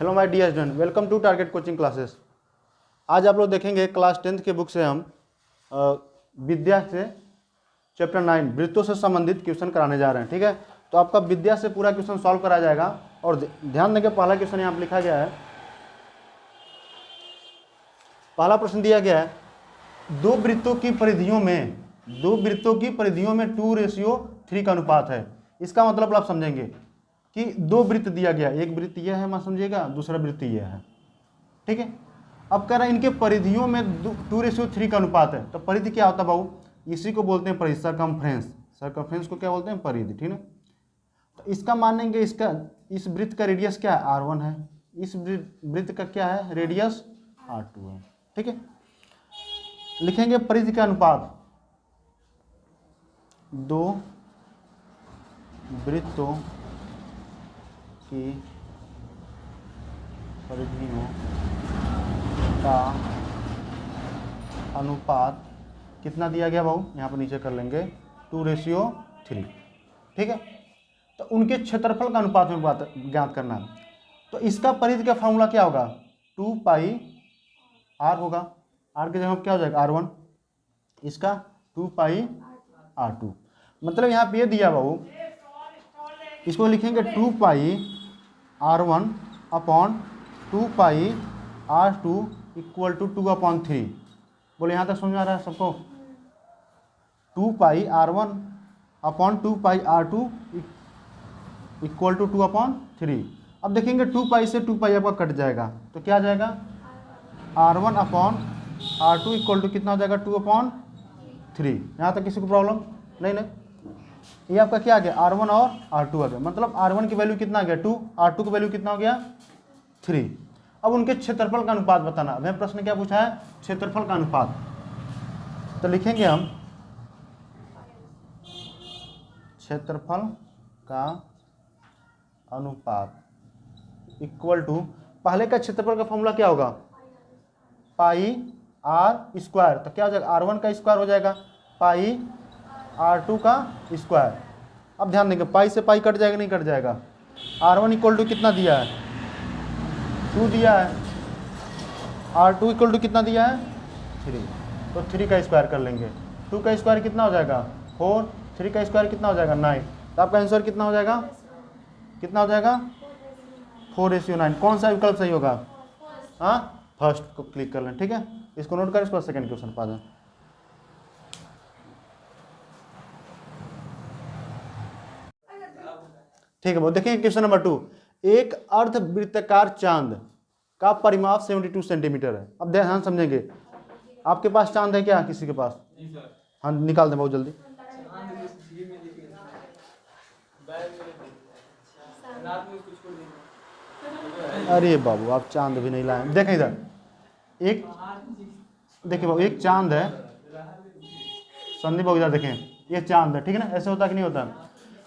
Hello my dear student, welcome to target coaching classes. आज आप लोग देखेंगे क्लास 10th के बुक से हम विद्या से चैप्टर 9 वृत्तों से संबंधित क्वेश्चन कराने जा रहे हैं। ठीक है, तो आपका विद्या से पूरा क्वेश्चन सॉल्व कराया जाएगा। और ध्यान देंगे, पहला क्वेश्चन यहाँ पर लिखा गया है। पहला प्रश्न दिया गया है, दो वृत्तों की परिधियों में 2:3 का अनुपात है। इसका मतलब आप समझेंगे कि दो वृत्त दिया गया, एक वृत्त यह है, मैं समझिएगा, दूसरा वृत्त यह है। ठीक है, अब कह रहा है इनके परिधियों में 2:3 का अनुपात है। तो परिधि क्या होता है बाबू? इसी को बोलते हैं परिधि, सरकमफ्रेंस को क्या बोलते हैं? परिधि। ठीक है, तो इसका मानेंगे, इस वृत्त का रेडियस क्या है? R1 है। इस वृत्त का क्या है? रेडियस R2 है। ठीक है, लिखेंगे परिधि का अनुपात, दो वृत्तों की परिधियों का अनुपात कितना दिया गया बाबू? यहाँ पर नीचे कर लेंगे 2:3। ठीक है, तो उनके क्षेत्रफल का अनुपात में ज्ञात करना है। तो इसका परिधि का फॉर्मूला क्या होगा? 2πr होगा। r की जगह क्या हो जाएगा? R1। इसका 2πr2। मतलब यहाँ पे ये दिया बाबू, इसको लिखेंगे 2πr1 upon 2πr2 equal to 2/3। बोले यहाँ तक समझ आ रहा है सबको? 2πr1 upon 2πr2 equal to 2/3। अब देखेंगे 2π से 2π आपका कट जाएगा, तो क्या आ जाएगा? R1 upon R2 equal to कितना हो जाएगा? 2/3। यहाँ तक किसी को प्रॉब्लम नहीं? ये आपका क्या आ गया? R1 और R2 आ गया। मतलब R1 की वैल्यू कितना आ गया? 2। R2 की वैल्यू कितना हो गया? 3। अब उनके क्षेत्रफल का अनुपात बताना। हमें प्रश्न क्या पूछा है? क्षेत्रफल का अनुपात। तो लिखेंगे हम क्षेत्रफल का अनुपात इक्वल टू, पहले का क्षेत्रफल का फॉर्मूला क्या होगा? πr²। तो क्या हो जाएगा? R1 का स्क्वायर हो जाएगा, πr2 का स्क्वायर। अब ध्यान देंगे, पाई से पाई कट जाएगा, नहीं कट जाएगा? R1 इक्वल टू कितना दिया है? 2 दिया है। R2 इक्वल टू कितना दिया है? 3। तो 3 का स्क्वायर कर लेंगे। 2 का स्क्वायर कितना हो जाएगा? 4। 3 का स्क्वायर कितना हो जाएगा? 9। तो आपका आंसर कितना हो जाएगा? कितना हो जाएगा? 4:9। कौन सा विकल्प सही होगा? हाँ, फर्स्ट को क्लिक कर लें। ठीक है, इसको नोट करें, इसको सेकंड क्वेश्चन पा दें। ठीक है, वो देखें क्वेश्चन नंबर 2। एक अर्धवृत्ताकार चांद का परिमाप 72 सेंटीमीटर है। अब ध्यान समझेंगे, आपके पास चांद है क्या? किसी के पास? हाँ, निकाल दें बहुत जल्दी। अरे बाबू, आप चांद भी नहीं लाए। देखें इधर, एक देखिए बाबू, एक चांद है। संदीप बाबू इधर देखें, ये चांद है। ठीक है ना, ऐसे होता कि नहीं होता?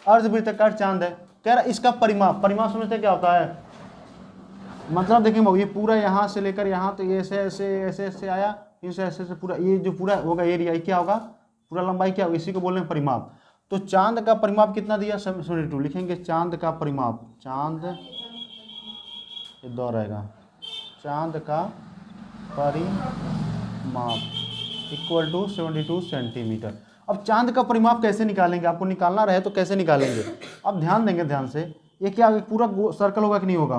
अर्धवृत्ताकार चांद है। कह रहा इसका परिमाप समझते क्या होता है? मतलब देखें बाबू, ये पूरा यहाँ से लेकर यहाँ, तो ये ऐसे ऐसे आया, इसे ऐसे पूरा, ये जो पूरा होगा एरिया, ये क्या होगा? पूरा लंबाई क्या होगा? इसी को बोल रहे हैं परिमाप। तो चांद का परिमाप कितना दिया? 72। लिखेंगे चांद का परिमाप, चांद ये दो रहेगा, चांद का परिमाप इक्वल टू 72 सेंटीमीटर। अब चांद का परिमाप कैसे निकालेंगे? आपको निकालना रहे तो कैसे निकालेंगे? अब ध्यान देंगे, ध्यान से, ये क्या पूरा सर्कल होगा कि नहीं होगा?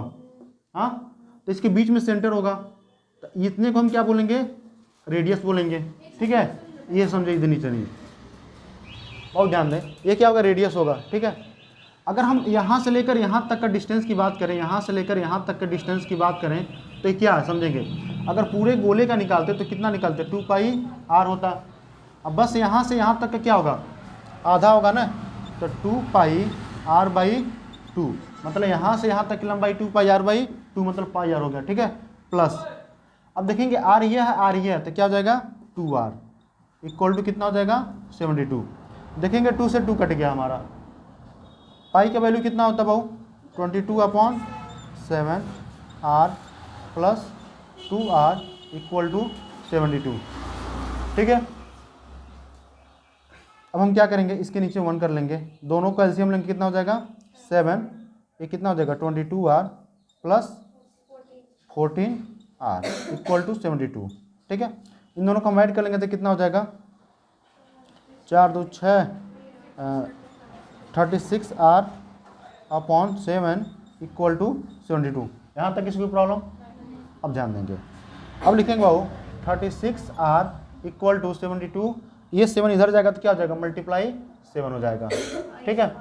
हाँ, तो इसके बीच में सेंटर होगा, तो इतने को हम क्या बोलेंगे? रेडियस बोलेंगे। ठीक है, ये समझे, इधर नीचे नहीं, बहुत ध्यान दें, ये क्या होगा? रेडियस होगा। ठीक है, अगर हम यहाँ से लेकर यहाँ तक का डिस्टेंस की बात करें, यहाँ से लेकर यहाँ तक के डिस्टेंस की बात करें, तो ये क्या है समझेंगे? अगर पूरे गोले का निकालते तो कितना निकालते? 2πr होता। अब बस यहाँ से यहाँ तक का क्या होगा? आधा होगा ना, तो 2πr/2, मतलब यहाँ से यहाँ तक की लंबाई 2πr/2, मतलब πr हो गया। ठीक है, प्लस, अब देखेंगे r ये है, तो क्या हो जाएगा? 2r इक्वल टू कितना हो जाएगा? 72। देखेंगे 2 से 2 कट गया हमारा। पाई का वैल्यू कितना होता है भाऊ? 22/7r plus 2r equal to 72। ठीक है, अब हम क्या करेंगे? इसके नीचे 1 कर लेंगे, दोनों को एलसीएम लेंगे, कितना हो जाएगा? 7। ये कितना हो जाएगा? 22r plus 14R equal to 72। ठीक है, इन दोनों को ऐड कर लेंगे तो कितना हो जाएगा, 4 2 6 36R अपॉन 7 इक्वल टू 72। यहाँ तक किसी भी प्रॉब्लम? अब ध्यान देंगे, अब लिखेंगे बाबू 36R इक्वल टू 72, ये 7 इधर जाएगा तो क्या हो जाएगा, मल्टीप्लाई 7 हो जाएगा। ठीक है,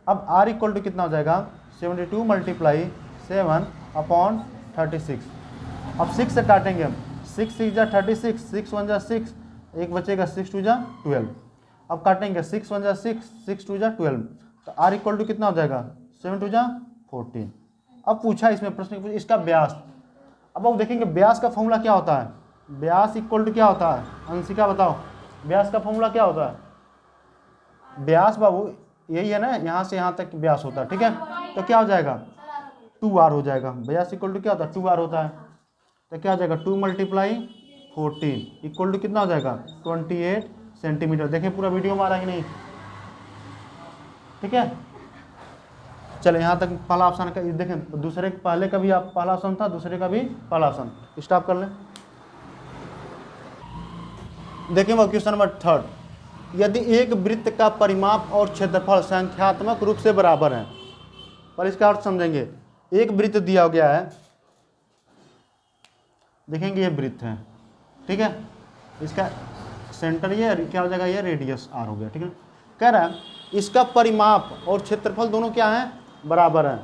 अब R इक्वल टू कितना हो जाएगा, 72 मल्टीप्लाई 7 अपॉन 36। अब 6 से काटेंगे हम, 6 6 जा 36, 6 1 जा 6, एक बचेगा 6 2 जा 12। अब काटेंगे 6 1 जा 6, 6 2 जा 12, तो R इक्वल टू कितना हो जाएगा, 7 2 जा 14। अब पूछा इसमें प्रश्न इसका व्यास। अब आप देखेंगे व्यास का फॉर्मूला क्या होता है, व्यास इक्वल टू क्या होता है, अंशिका बताओ व्यास का फॉर्मूला क्या होता है? व्यास बाबू यही है ना, यहाँ से यहाँ तक व्यास होता है। ठीक है, तो क्या हो जाएगा, 2R हो जाएगा। व्यास इक्वल टू क्या होता है, 2R होता है, तो क्या हो जाएगा 2 मल्टीप्लाई 14 इक्वल टू कितना हो जाएगा, 28 सेंटीमीटर। देखिए पूरा वीडियो में आ रहा है कि नहीं? ठीक है, चले यहाँ तक पहला ऑप्शन का देखें, दूसरे पहले का भी आप पहला ऑप्शन था, दूसरे का भी पहला ऑप्शन। स्टॉप कर लें। देखिए वो क्वेश्चन नंबर 3, यदि एक वृत्त का परिमाप और क्षेत्रफल संख्यात्मक रूप से बराबर है, पर इसका अर्थ समझेंगे। एक वृत्त दिया गया है, देखेंगे ये वृत्त है, ठीक है, इसका सेंटर ये क्या हो जाएगा, ये रेडियस R हो गया। ठीक है, कह रहा है इसका परिमाप और क्षेत्रफल दोनों क्या है, बराबर है।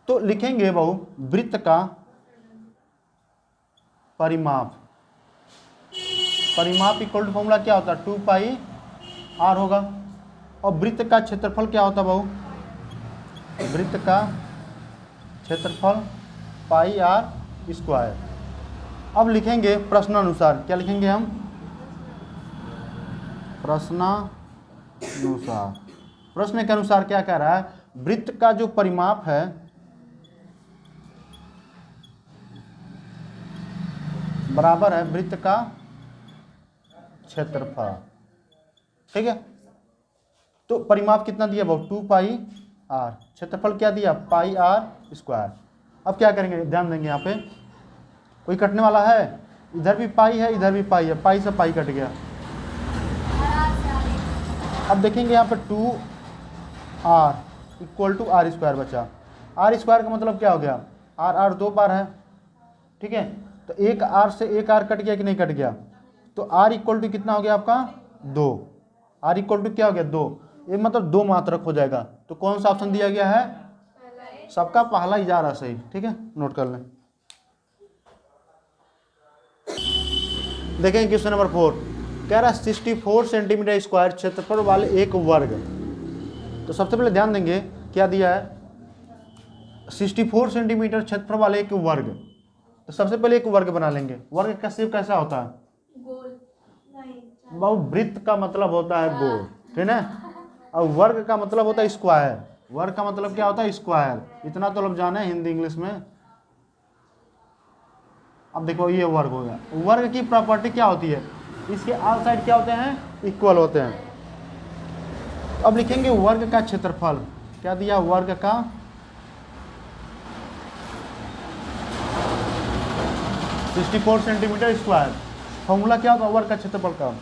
तो लिखेंगे बहु वृत्त का परिमाप, परिमाप इक्वल टू फॉर्मूला क्या होता है, 2 पाई R होगा। और वृत्त का क्षेत्रफल क्या होता है बहु, वृत्त का क्षेत्रफल पाई R स्क्वायर। अब लिखेंगे प्रश्नानुसार, क्या लिखेंगे हम, प्रश्नानुसार। प्रश्न के अनुसार क्या कह रहा है, वृत्त का जो परिमाप है बराबर है वृत्त का क्षेत्रफल। ठीक है, तो परिमाप कितना दिया बहुत, 2 पाई R, क्षेत्रफल क्या दिया, पाई R स्क्वायर। अब क्या करेंगे, ध्यान देंगे, यहाँ पे कोई कटने वाला है, इधर भी पाई है इधर भी पाई है, पाई से पाई कट गया। अब देखेंगे यहाँ पे 2R equal to R square बचा। R स्क्वायर का मतलब क्या हो गया, R R 2 बार है। ठीक है, तो एक R से एक R कट गया कि नहीं कट गया, तो R इक्वल टू कितना हो गया आपका, 2। R इक्वल टू क्या हो गया, 2, ये मतलब 2 मात्रक हो जाएगा। तो कौन सा ऑप्शन दिया गया है, सबका पहला ही जा रहा सही। ठीक है, नोट कर लें। देखें क्वेश्चन नंबर 4, कह रहा है 64 सेंटीमीटर स्क्वायर क्षेत्रफल वाले एक वर्ग। तो सबसे पहले ध्यान देंगे क्या दिया है, 64 सेंटीमीटर क्षेत्रफल वाले एक वर्ग। तो सबसे पहले एक वर्ग बना लेंगे। वर्ग का शेप कैसा होता है, गोल। बहु वृत्त का मतलब होता है गोल, ठीक है, और वर्ग का मतलब होता है स्क्वायर। वर्ग का मतलब क्या होता है, स्क्वायर। इतना तो लोग जाने हिंदी इंग्लिश में। अब देखो ये वर्ग हो गया। वर्ग की प्रॉपर्टी क्या होती है, इसके आल साइड क्या होते हैं, इक्वल होते हैं। अब लिखेंगे वर्ग का क्षेत्रफल, क्या दिया, वर्ग का 64 सेंटीमीटर स्क्वायर। फॉर्मूला क्या होगा वर्ग का क्षेत्रफल का,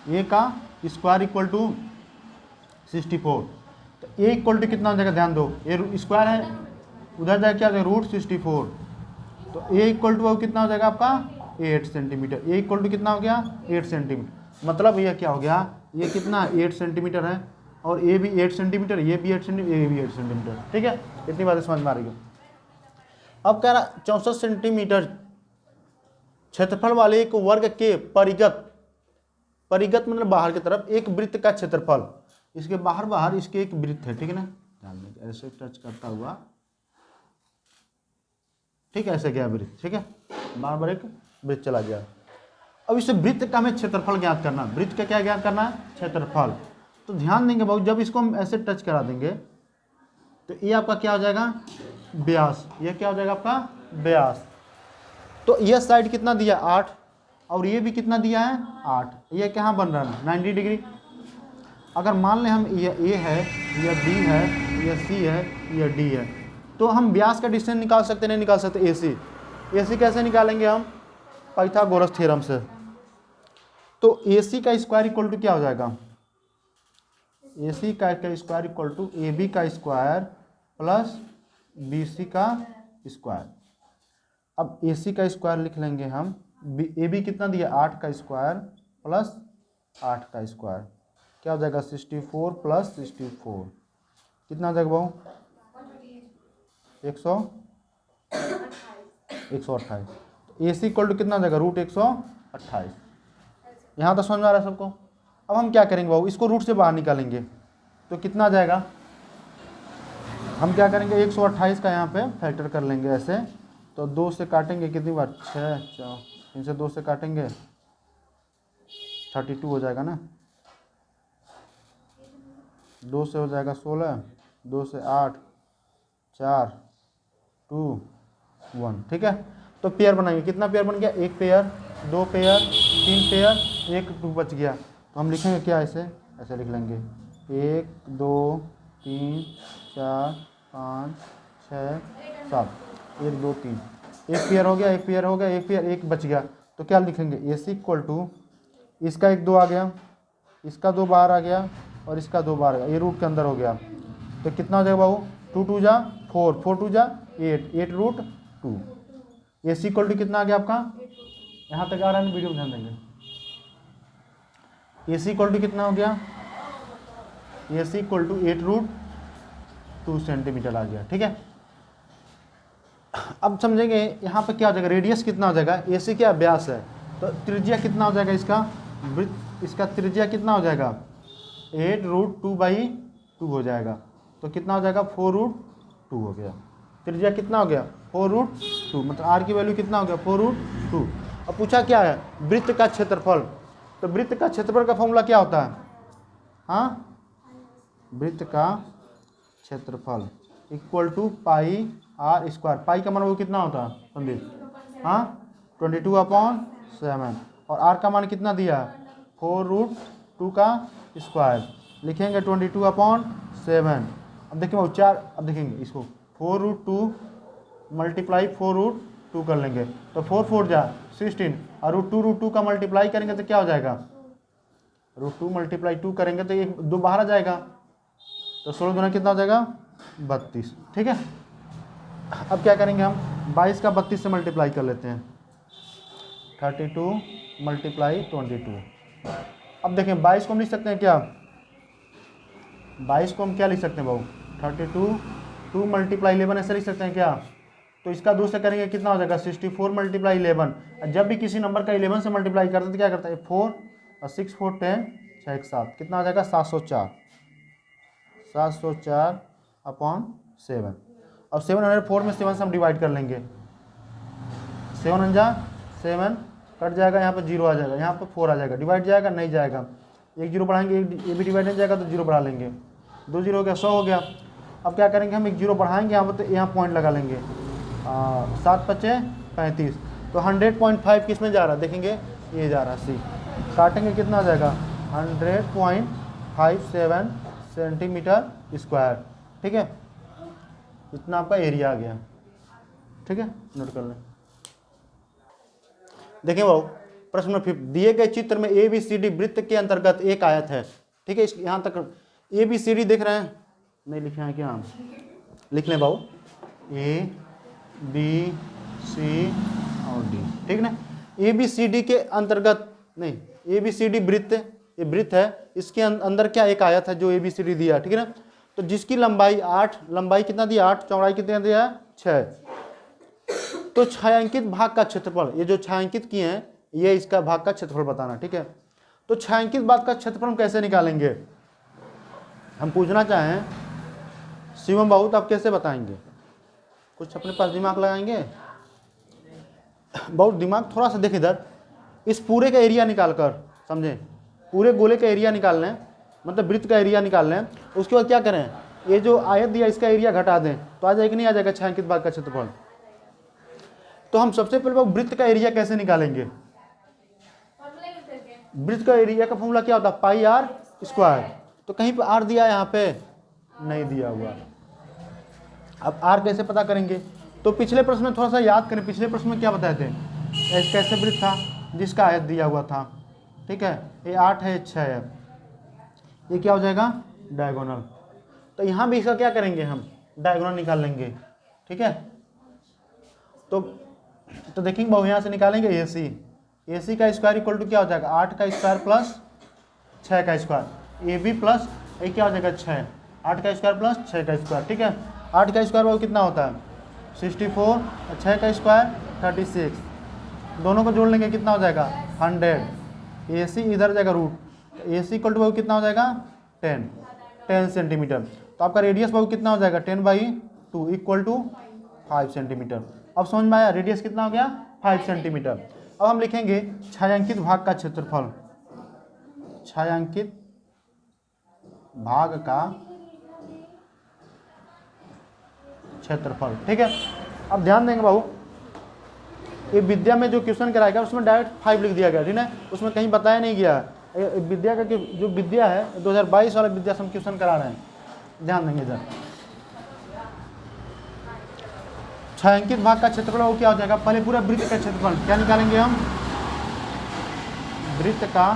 ए का स्क्वायर इक्वल टू 64। तो ए इक्वल टू कितना हो जाएगा, ध्यान दो, ए स्क्वायर है, उधर जाए क्या हो जाएगा, √64। तो ए इक्वल टू कितना हो जाएगा आपका, 8 सेंटीमीटर। ए इक्वल टू कितना हो गया, 8 सेंटीमीटर। मतलब ये क्या हो गया, ये कितना 8 सेंटीमीटर है, और ए भी 8 सेंटीमीटर, ये भी 8 सेंटीमीटर, ये भी 8 सेंटीमीटर। ठीक है, इतनी बातें समझ में आ रही है। अब कह रहा 64 सेंटीमीटर क्षेत्रफल वाले एक वर्ग के परिगत, परिगत मतलब बाहर की तरफ, एक वृत्त का क्षेत्रफल, इसके बाहर बाहर इसके एक वृत्त है। ठीक है ना, ध्यान दें, ऐसे टच करता हुआ, ठीक है, ऐसे गया वृत्त। ठीक है, बार बार एक वृत्त चला गया। अब इसे वृत्त का हमें क्षेत्रफल ज्ञात करना, वृत्त का क्या ज्ञात करना है, क्षेत्रफल। तो ध्यान देंगे बहुत, जब इसको हम ऐसे टच करा देंगे तो ये आपका क्या हो जाएगा, व्यास। ये क्या हो जाएगा आपका, व्यास। तो ये साइड कितना दिया, 8, और ये भी कितना दिया है, 8। ये कहाँ बन रहा है, 90 डिग्री। अगर मान लें हम ये A है, ये B है, ये C है, ये D है, तो हम व्यास का डिस्टेंस निकाल सकते नहीं निकाल सकते? AC AC कैसे निकालेंगे हम? पाइथागोरस थ्योरम से। तो AC का स्क्वायर इक्वल टू क्या हो जाएगा? AC का स्क्वायर इक्वल टू AB का स्क्वायर प्लस BC का स्क्वायर। अब AC का स्क्वायर लिख लेंगे हम, AB कितना दिया? 8 का स्क्वायर प्लस 8 का स्क्वायर, क्या हो जाएगा? 64 प्लस 64 कितना हो जाएगा भाऊ? 128। AC इक्वल टू कितना हो जाएगा? रूट 128। यहाँ तक समझ में आ रहा है सबको? अब हम क्या करेंगे भाऊ? इसको रूट से बाहर निकालेंगे तो कितना आ जाएगा? हम क्या करेंगे? 128 का यहाँ पे फैक्टर कर लेंगे ऐसे, तो 2 से काटेंगे कितनी बार? 6 इनसे 2 से काटेंगे 32 हो जाएगा ना। 2 से हो जाएगा 16, 2 से 8, 4, 2, 1। ठीक है, तो पेयर बनाएंगे। कितना पेयर बन गया? 1 पेयर, 2 पेयर, 3 पेयर, 1 2 बच गया। तो हम लिखेंगे क्या? ऐसे लिख लेंगे 1 2 3 4 5 6 7, 1 2 3, 1 पेयर हो गया, 1 पेयर हो गया, 1 पेयर, 1 बच गया। तो क्या लिखेंगे? AC इक्वल टू इसका 1 2 आ गया, इसका 2 बाहर आ गया और इसका 2 बाहर आ गया, ये रूट के अंदर हो गया। तो कितना हो जाएगा बाबू? 2 2 जा 4, 4 2 जा 8, 8 रूट 2। AC इक्वल टू कितना आ गया आपका? यहाँ तक आ रहा है, वीडियो में ध्यान देंगे। AC इक्वल टू कितना हो गया? AC equal to 8 root 2 centimetre आ गया। ठीक है, अब समझेंगे यहाँ पे क्या हो जाएगा? रेडियस कितना हो जाएगा? AC क्या व्यास है, तो त्रिज्या कितना हो जाएगा इसका? वृत्त इसका त्रिज्या कितना हो जाएगा? 8 रूट 2/2 हो जाएगा। तो कितना हो जाएगा? 4 रूट 2 हो गया। त्रिज्या कितना हो गया? 4 रूट 2, मतलब R की वैल्यू कितना हो गया? 4 रूट 2। अब पूछा क्या है? वृत्त का क्षेत्रफल। तो वृत्त का क्षेत्रफल का फॉर्मूला क्या होता है? हाँ, वृत्त का क्षेत्रफल equal to pi R square. Pi का मान वो कितना होता है संदीप? हाँ, 22/7। और R का मान कितना दिया? 4 रूट 2 का स्क्वायर। लिखेंगे 22/7। अब देखिए वो 4, अब देखेंगे इसको 4 रूट 2 मल्टीप्लाई 4 रूट 2 कर लेंगे, तो 4 4 जा 16, और रूट 2 का मल्टीप्लाई करेंगे तो क्या हो जाएगा? रूट 2 मल्टीप्लाई 2 करेंगे तो 1 2 बाहर आ जाएगा, तो 16 दूना कितना हो जाएगा? 32। ठीक है, अब क्या करेंगे हम? 22 का 32 से मल्टीप्लाई कर लेते हैं, 32 मल्टीप्लाई 22। अब देखें 22 को हम लिख सकते हैं क्या? 22 को हम क्या लिख सकते हैं भाऊ? 32 2 मल्टीप्लाई 11 ऐसे लिख सकते हैं क्या? तो इसका 2 से करेंगे कितना हो जाएगा? 64 मल्टीप्लाई 11। जब भी किसी नंबर का 11 से मल्टीप्लाई करते हैं तो क्या करता है? 4 और 6 4 10 6 1 7, कितना हो जाएगा? 704। 704/7। अब 704 में 7 से हम डिवाइड कर लेंगे, 7 जा 7 कट जाएगा, यहाँ पे 0 आ जाएगा, यहाँ पे 4 आ जाएगा, डिवाइड जाएगा नहीं जाएगा, 1 0 बढ़ाएंगे, ये भी डिवाइड नहीं जाएगा तो 0 बढ़ा लेंगे, 2 0 हो गया, 100 हो गया। अब क्या करेंगे हम? 1 0 बढ़ाएंगे यहाँ पर, तो यहाँ पॉइंट लगा लेंगे, 7 5 35। तो 100.5 किस में जा रहा है? देखेंगे ये जा रहा है C। काटेंगे कितना हो जाएगा? 100.57 सेंटीमीटर स्क्वायर। ठीक है, इतना आपका एरिया आ गया। ठीक है, नोट कर लें। देखिए भाऊ, प्रश्न नंबर 5, दिए गए चित्र में ABCD वृत्त के अंतर्गत एक आयत है। ठीक है, यहाँ तक ABCD देख रहे हैं? नहीं लिखे हैं क्या? लिख लें भाऊ, A B C और D। ठीक ना, ABCD के अंतर्गत नहीं, ABCD वृत्त, ये वृत्त है, इसके अंदर क्या एक आयत है जो ABCD दिया। ठीक है ना, तो जिसकी लंबाई 8, लंबाई कितना दिया? 8, चौड़ाई कितना दिया? 6। तो छायांकित भाग का क्षेत्रफल, ये जो छायांकित किए हैं ये इसका भाग का क्षेत्रफल बताना। ठीक है, तो छायांकित भाग का क्षेत्रफल हम कैसे निकालेंगे? हम पूछना चाहें शिवम बाबू तो आप कैसे बताएंगे? कुछ अपने पास दिमाग लगाएंगे? बहुत दिमाग थोड़ा सा देख इधर, इस पूरे का एरिया निकाल कर, समझे? पूरे गोले का एरिया निकाल लें, मतलब वृत्त का एरिया निकाल लें, उसके बाद क्या करें? ये जो आयत दिया इसका एरिया घटा दें तो आ जाएगा नहीं आ जाएगा छायांकित भाग का क्षेत्रफल। तो हम सबसे पहले वृत्त का एरिया कैसे निकालेंगे? वृत्त का एरिया का फॉर्मूला क्या होता है? पाई R स्क्वायर। तो कहीं पे R दिया, यहाँ पे नहीं दिया हुआ। अब आर कैसे पता करेंगे, तो पिछले प्रश्न में थोड़ा सा याद करें, पिछले प्रश्न में क्या बताए थे, एस कैसे वृत्त था जिसका आयत दिया हुआ था, ठीक है, ये 8 है, ये 6 है, ये क्या हो जाएगा डायगोनल। तो यहाँ भी इसका क्या करेंगे, हम डायगोनल निकाल लेंगे, ठीक है। तो देखेंगे बहु यहाँ से निकालेंगे ए सी का स्क्वायर इक्वल टू क्या हो जाएगा 8 का स्क्वायर प्लस 6 का स्क्वायर, ए बी प्लस ये क्या हो जाएगा 6, 8 का स्क्वायर प्लस 6 का स्क्वायर, ठीक है। 8 का स्क्वायर वो कितना होता है 64, 6 का स्क्वायर 36, दोनों को जोड़ लेंगे कितना हो जाएगा 100, ए सी इधर जाएगा root, A C equal to कितना हो जाएगा 10 सेंटीमीटर। तो आपका रेडियस बाबू कितना हो जाएगा 10/2 इक्वल टू 5 सेंटीमीटर। अब समझ में आया, रेडियस कितना हो गया 5 सेंटीमीटर। अब हम लिखेंगे छायांकित भाग का क्षेत्रफल, छायांकित भाग का क्षेत्रफल, ठीक है। अब ध्यान देंगे बाबू, ये विद्या में जो क्वेश्चन कराएगा उसमें डायरेक्ट 5 लिख दिया गया, ठीक है, उसमें कहीं बताया नहीं गया है। विद्या का जो विद्या है 2022 वाला विद्या से हम क्वेश्चन करा रहे हैं, ध्यान देंगे इधर। छायांकित भाग का क्षेत्रफल वो क्या हो जाएगा, पहले पूरा वृत्त का क्षेत्रफल क्या निकालेंगे हम, वृत्त का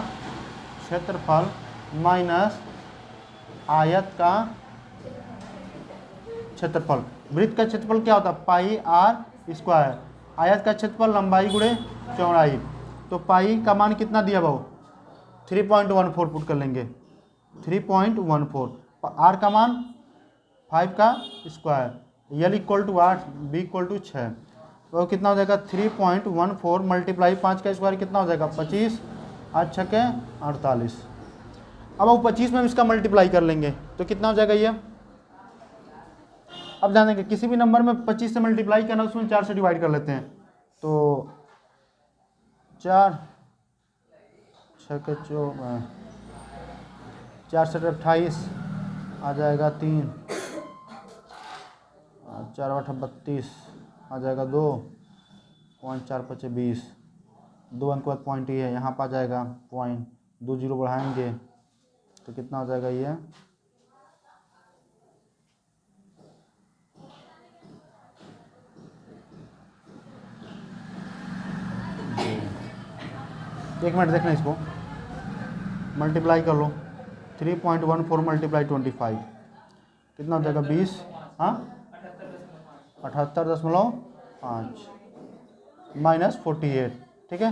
क्षेत्रफल माइनस आयत का क्षेत्रफल। वृत्त का क्षेत्रफल क्या होता है पाई आर स्क्वायर, आयत का क्षेत्रफल लंबाई गुणे चौड़ाई। तो पाई का मान कितना दिया भाव 3.14 पुट कर लेंगे, 3.14, आर का मान 5 का square, L equal to 8, B equal to 6, तो कितना हो जाएगा 3.14 मल्टीप्लाई 5 का स्क्वायर कितना हो जाएगा 25, 8 6 के 48। अब वो 25 में इसका मल्टीप्लाई कर लेंगे तो कितना हो जाएगा ये। अब ध्यान देंगे किसी भी नंबर में 25 से मल्टीप्लाई करना उसमें 4 से डिवाइड कर लेते हैं, तो 4 6 के 4 से 28 आ जाएगा 3, 4 8 32 आ जाएगा 2.4 5 20, 2 अंक बाद पॉइंट ही है, यहाँ पर आ जाएगा पॉइंट, 2 जीरो बढ़ाएंगे तो कितना हो जाएगा ये, एक मिनट देखना इसको, मल्टीप्लाई कर लो 3.14 मल्टीप्लाई 25 कितना हो जाएगा 20, हाँ 78.5 माइनस 48, ठीक है।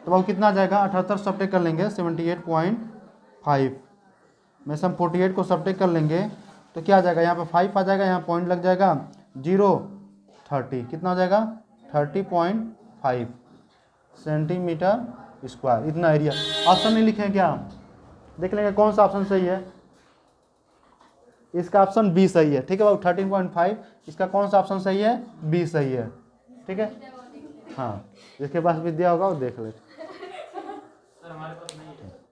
तो अब कितना आ जाएगा 78 सब्ट्रैक्ट कर लेंगे 78.5 में से हम 48 को सब्ट्रैक्ट कर लेंगे तो क्या आ जाएगा, यहाँ पे 5 आ जाएगा, यहाँ पॉइंट लग जाएगा 0 30, कितना हो जाएगा 30.5 सेंटीमीटर स्क्वायर, इतना एरिया। ऑप्शन नहीं लिखे हैं क्या, देख लेंगे कौन सा ऑप्शन सही है, इसका ऑप्शन बी सही है, ठीक है बाबू 13.5, इसका कौन सा ऑप्शन सही है बी सही है, ठीक है। हाँ जिसके पास विद्या होगा वो देख ले।